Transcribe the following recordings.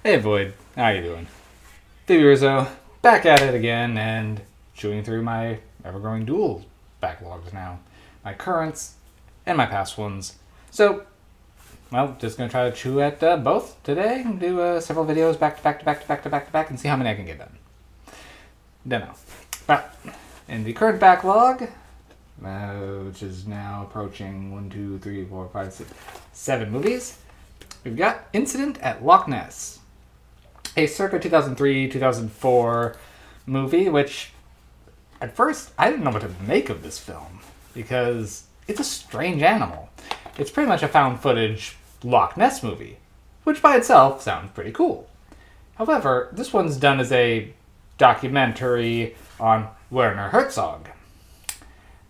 Hey Void, how you doing? Theozo, back at it again and chewing through my ever-growing dual backlogs now. My currents and my past ones. So, well, just gonna try to chew at both today and do several videos back to back to back to back to back to back and see how many I can get done. Don't know. But, in the current backlog, which is now approaching 1, 2, 3, 4, 5, 6, 7 movies, we've got Incident at Loch Ness, a circa 2003-2004 movie, which at first I didn't know what to make of this film because it's a strange animal. It's pretty much a found footage Loch Ness movie, which by itself sounds pretty cool. However, this one's done as a documentary on Werner Herzog,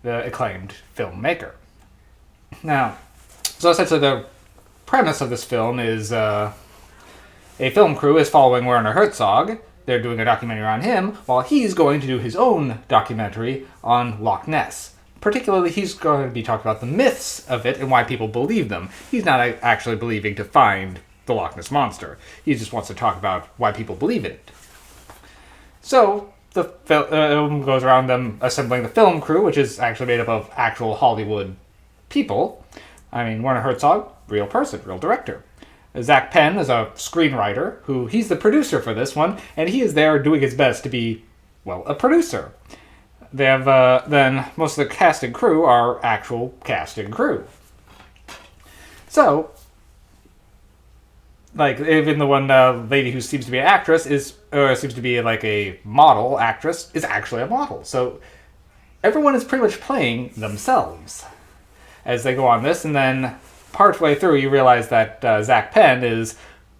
the acclaimed filmmaker. Now, so essentially the premise of this film is a film crew is following Werner Herzog. They're doing a documentary on him while he's going to do his own documentary on Loch Ness. Particularly, he's going to be talking about the myths of it and why people believe them. He's not actually believing to find the Loch Ness Monster. He just wants to talk about why people believe in it. So, the film goes around them assembling the film crew, which is actually made up of actual Hollywood people. I mean, Werner Herzog, real person, real director. Zach Penn is a screenwriter, he's the producer for this one, and he is there doing his best to be, well, a producer. They have, then, most of the cast and crew are actual cast and crew. So, like, even the one lady who seems to be an actress seems to be like a model actress, is actually a model. So, everyone is pretty much playing themselves as they go on this, and then partway through you realize that Zach Penn is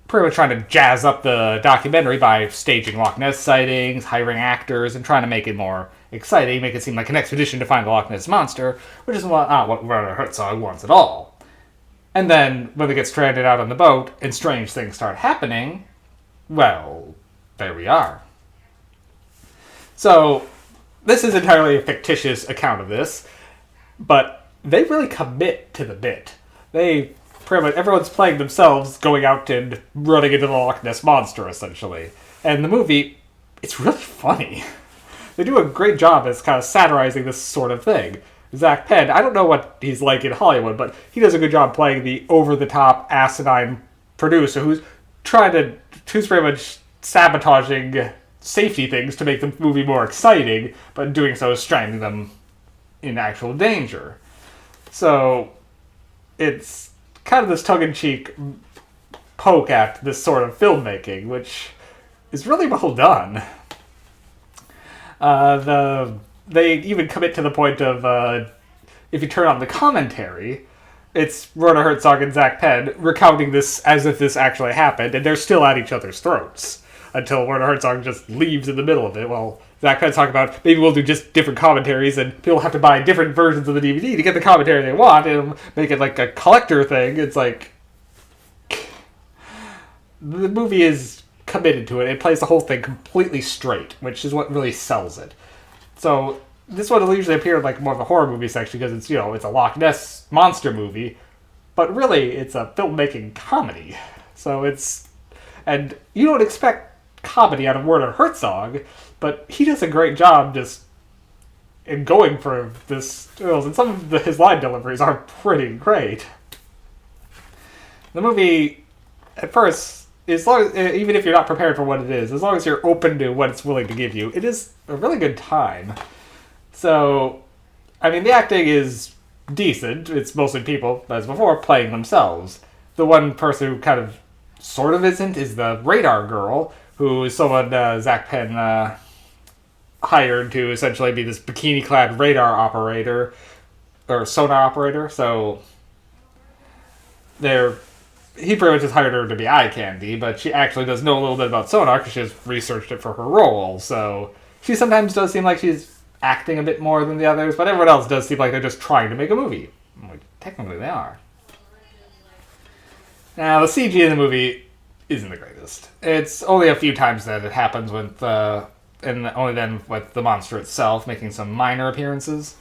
pretty much trying to jazz up the documentary by staging Loch Ness sightings, hiring actors, and trying to make it more exciting, make it seem like an expedition to find the Loch Ness Monster, which is not what Werner Herzog wants at all. And then, when they get stranded out on the boat and strange things start happening, well, there we are. So, this is entirely a fictitious account of this, but they really commit to the bit. They pretty much, everyone's playing themselves, going out and running into the Loch Ness Monster, essentially. And the movie, it's really funny. They do a great job as kind of satirizing this sort of thing. Zach Penn, I don't know what he's like in Hollywood, but he does a good job playing the over-the-top, asinine producer who's pretty much sabotaging safety things to make the movie more exciting, but doing so is stranding them in actual danger. So, it's kind of this tongue-in-cheek poke at this sort of filmmaking, which is really well done. They even commit to the point of, if you turn on the commentary, it's Werner Herzog and Zach Penn recounting this as if this actually happened, and they're still at each other's throats until Werner Herzog just leaves in the middle of it. Well, Zach Penn's talking about maybe we'll do just different commentaries and people have to buy different versions of the DVD to get the commentary they want and make it like a collector thing. It's like, the movie is committed to it. It plays the whole thing completely straight, which is what really sells it. So, this one will usually appear in like more of a horror movie section because it's, it's a Loch Ness monster movie, but really it's a filmmaking comedy. So and you don't expect comedy out of Werner Herzog, but he does a great job just in going for this, and some of his line deliveries are pretty great. The movie, at first, even if you're not prepared for what it is, as long as you're open to what it's willing to give you, it is a really good time. So, I mean, the acting is decent. It's mostly people, as before, playing themselves. The one person who kind of sort of isn't is the radar girl, who is someone Zach Penn hired to essentially be this bikini-clad radar operator, or sonar operator. So, he pretty much just hired her to be eye candy, but she actually does know a little bit about sonar because she has researched it for her role. So, she sometimes does seem like she's acting a bit more than the others, but everyone else does seem like they're just trying to make a movie. Like, technically they are. Now, the CG in the movie isn't the greatest. It's only a few times that it happens with, and only then with the monster itself making some minor appearances.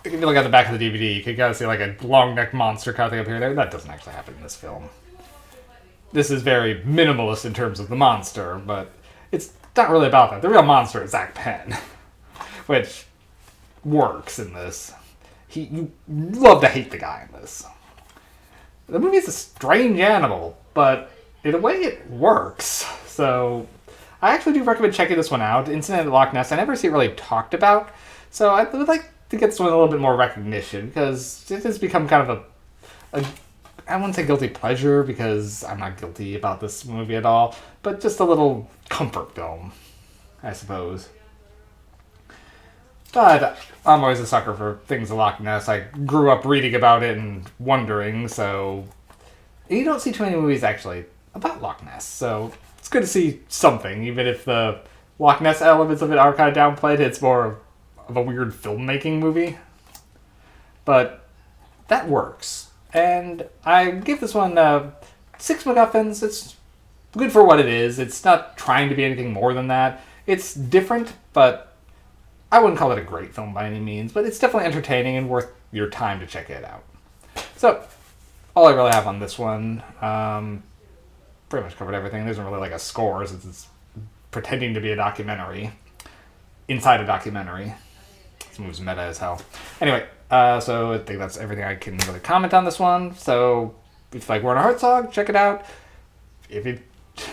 If you look at the back of the DVD, you can kind of see like a long-necked monster kind of thing up here and there. That doesn't actually happen in this film. this is very minimalist in terms of the monster, but it's not really about that. The real monster is Zach Penn, which works in this. You love to hate the guy in this. The movie is a strange animal, but in a way it works. So I actually do recommend checking this one out. Incident at Loch Ness, I never see it really talked about, so I would like to get this one a little bit more recognition, because it has become kind of a I wouldn't say guilty pleasure, because I'm not guilty about this movie at all, but just a little comfort film, I suppose. But I'm always a sucker for things like Loch Ness. I grew up reading about it and wondering, so you don't see too many movies actually about Loch Ness, so it's good to see something, even if the Loch Ness elements of it are kind of downplayed. It's more of a weird filmmaking movie, but that works. And I give this one 6 MacGuffins. It's good for what it is. It's not trying to be anything more than that. It's different, but I wouldn't call it a great film by any means. But it's definitely entertaining and worth your time to check it out. So, all I really have on this one, pretty much covered everything. There isn't really like a score, since it's pretending to be a documentary inside a documentary. This movie's meta as hell. Anyway, so I think that's everything I can really comment on this one. So if you like Werner Herzog, check it out. If you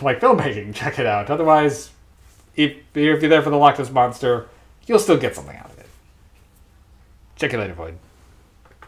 like filmmaking, check it out. Otherwise, if you're there for the Loch Ness Monster, you'll still get something out of it. Check you later, Void.